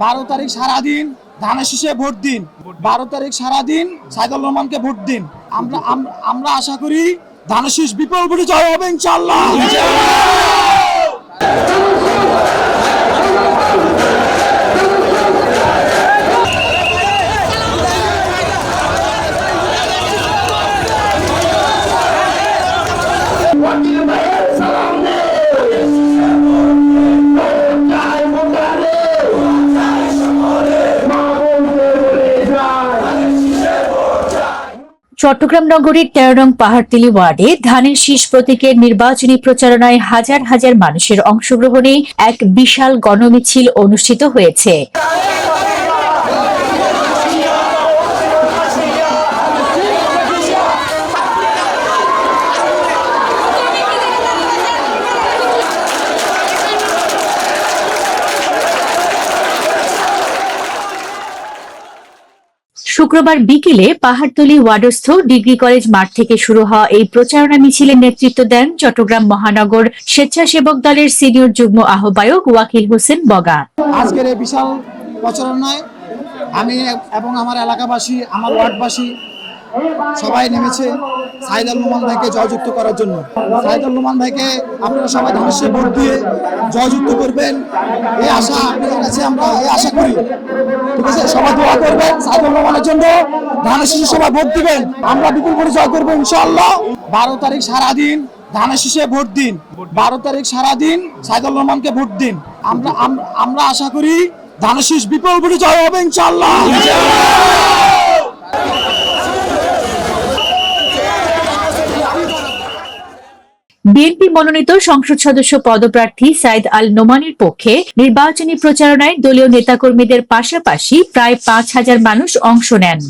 12 তারিখ সারাদিন ধানের শীষে ভোট দিন। 12 তারিখ সারাদিন সাইদুর রহমানকে ভোট দিন। আমরা আশা করি ধানের শীষ বিপুল ভোটে জয় হবে ইনশাআল্লাহ। চট্টগ্রাম নগরীর 13 নং পাহাড়তলী ওয়ার্ডে ধানের শীষ প্রতীকের নির্বাচনী প্রচারণায় হাজার হাজার মানুষের অংশগ্রহণে এক বিশাল গণমিছিল অনুষ্ঠিত হয়েছে। শুক্রবার বিকেলে পাহাড়তলী ওয়ার্ডস্থ ডিগ্রি কলেজ মাঠ থেকে শুরু হওয়া এই প্রচারণা মিছিলের নেতৃত্ব দেন চট্টগ্রাম মহানগর স্বেচ্ছাসেবক দলের সিনিয়র যুগ্ম আহ্বায়ক ওয়াকিল হোসেন বগা। আজকের এই বিশাল প্রচারণায় আমি এবং আমার এলাকাবাসী, আমার ওয়ার্ডবাসী সবাই নেমেছে সাইদুর রহমান ভাইকে জয়যুক্ত করার জন্য। সাইদুর রহমান ভাইকে আপনারা সবাই ধানের শীষে ভোট দিয়ে জয়যুক্ত করবেন, এই আশা আপনাদের কাছে আমরা আশা করি। ঠিক আছে, সবাই দোয়া করবেন সাইদুর রহমানের জন্য, ধানের শীষে সবাই ভোট দিবেন, আমরা বিপুল ভোটে জয় করবো ইনশাআল্লাহ। 12 তারিখ সারাদিন ধানের শীষে ভোট দিন। 12 তারিখ সারাদিন সাইদুর রহমানকে ভোট দিন। আমরা আশা করি ধানের শীষ বিপুল ভোটে জয় হবে ইনশাআল্লাহ। বিএনপি মনোনীত সংসদ সদস্য পদপ্রার্থী সাইদ আল নোমানের পক্ষে নির্বাচনী প্রচারণায় দলীয় নেতাকর্মীদের পাশাপাশি প্রায় 5,000 মানুষ অংশ নেন।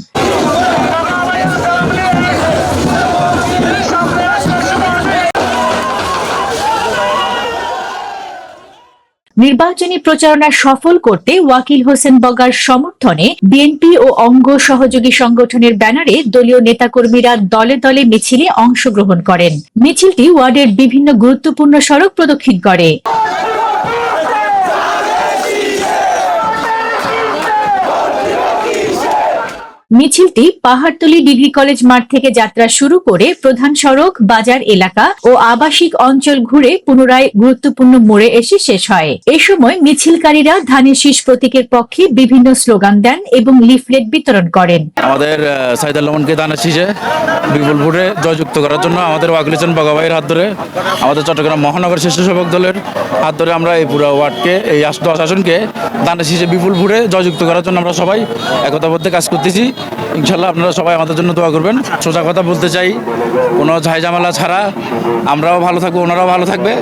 নির্বাচনী প্রচারণা সফল করতে ওয়াকিল হোসেন বগার সমর্থনে বিএনপি ও অঙ্গ সহযোগী সংগঠনের ব্যানারে দলীয় নেতাকর্মীরা দলে দলে মিছিলে অংশগ্রহণ করেন। মিছিলটি ওয়ার্ডের বিভিন্ন গুরুত্বপূর্ণ সড়ক প্রদক্ষিণ করে। মিছিলটি পাহাড়তলী ডিগ্রি কলেজ মাঠ থেকে যাত্রা শুরু করে প্রধান সড়ক, বাজার এলাকা ও আবাসিক অঞ্চল ঘুরে পুনরায় গুরুত্বপূর্ণ মোড়ে এসে শেষ হয়। এ সময় মিছিলকারীরা ধানের শীষ প্রতীকের পক্ষে বিভিন্ন স্লোগান দেন এবং লিফলেট বিতরণ করেন। আমাদের সাইদুর রহমানকে ধানের শীষে বিপুল ভোটে জয়যুক্ত করার জন্য আমাদের ওয়াকিল হোসেন বগা ভাইয়ের হাত ধরে, আমাদের চট্টগ্রাম মহানগর স্বেচ্ছাসেবক দলের হাত ধরে আমরা এই পুরো ওয়ার্ডকে, এই 10 আসনকে ধানের শীষে বিপুল ভোটে জয়যুক্ত করার জন্য আমরা সবাই একতাবদ্ধ কাজ করতেছি। ইনশাল্লাহ আপনারা সবাই আমাদের জন্য দোয়া করবেন। সোজা কথা বলতে চাই, কোনো ঝামেলা ছাড়া আমরাও ভালো থাকবো, ওনারাও ভালো থাকবে।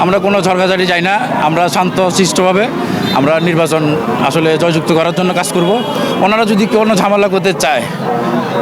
আমরা কোনো ঝড়গাঝাড়ি যাই না, আমরা শান্ত শিষ্টভাবে আমরা নির্বাচন আসলে জয়যুক্ত করার জন্য কাজ করব। ওনারা যদি কোনো ঝামেলা করতে চায়,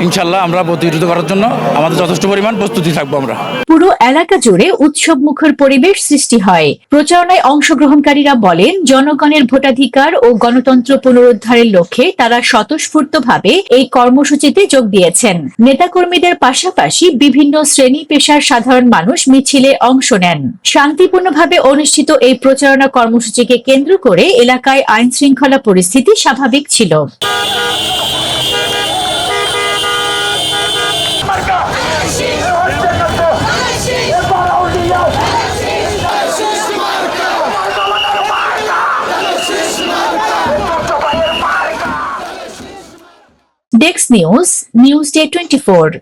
ইনশাল্লাহ আমরা প্রতিরোধ করার জন্য আমাদের যথেষ্ট পরিমাণ প্রস্তুতি থাকবো। আমরা পুরো এলাকা জুড়ে উৎসব মুখর পরিবেশ সৃষ্টি হয়। প্রচারণায় অংশগ্রহণকারীরা বলেন, জনগণের ভোটাধিকার ও গণতন্ত্র পুনরুদ্ধারের লক্ষ্যে তারা স্বতঃস্ফূর্তভাবে এই কর্মসূচিতে যোগ দিয়েছেন। নেতাকর্মীদের পাশাপাশি বিভিন্ন শ্রেণী পেশার সাধারণ মানুষ মিছিলে অংশ নেন। শান্তিপূর্ণভাবে অনুষ্ঠিত এই প্রচারণা কর্মসূচিকে কেন্দ্র করে এলাকায় আইন শৃঙ্খলা পরিস্থিতি স্বাভাবিক ছিল। Desk news, news day 24।